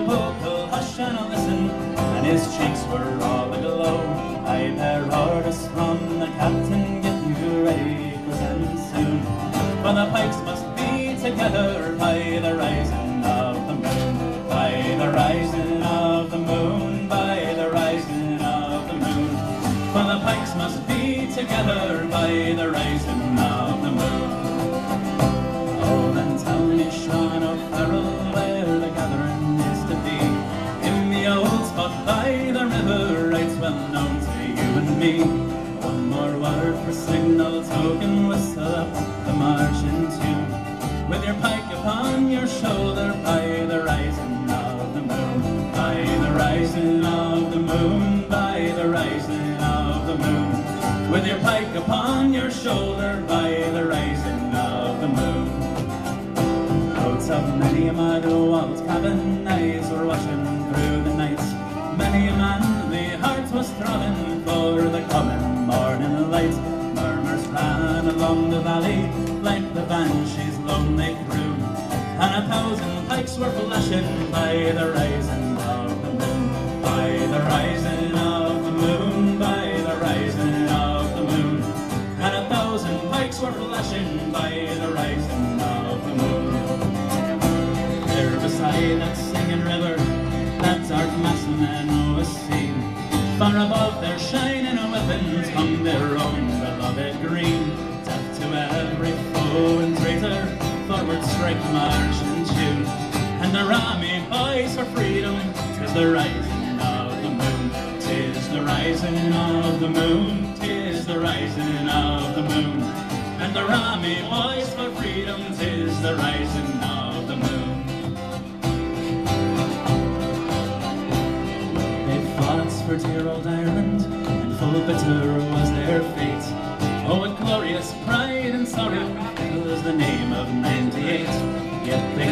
buckle, hush and a listen, and his cheeks were all aglow. I've heard orders from the captain, get you ready, 'cause then soon, for the pikes must be together by the rising of the moon, by the rising of the moon, by the rising of the moon, for the pikes must be together by the rising of the moon. Oh, then tell me, Sean O'Farrell, where the gathering is to be, in the old spot by the river, right well known to you and me. One more word for signal, token, whistle up the marching tune, with your pike upon your shoulder by the rising of the moon, by the rising of the moon, by the rising of the moon, with your pike upon your shoulder by the rising of the moon. Out of many a mud walled cabin, eyes were watching through the night. Many a manly heart was throbbing for the coming morning light. Murmurs ran along the valley like the banshee's lonely croon, and 1,000 pikes were flashing by the rising of the moon, by the rising of the moon, by the rising of the moon, and 1,000 pikes were flashing by the rising of the moon. There beside that singing river, that dark massing was seen, far above their shining weapons hung their own beloved green. Death to every foe and traitor, forward strike the marching tune, and the Rami boys for freedom, 'tis the rising of the moon, 'tis the rising of the moon, 'tis the rising of the moon, and the Rami boys for freedom, 'tis the rising of the moon. For dear old Ireland, and full bitter was their fate. Oh, what glorious pride and sorrow fills the name of '98. Yet they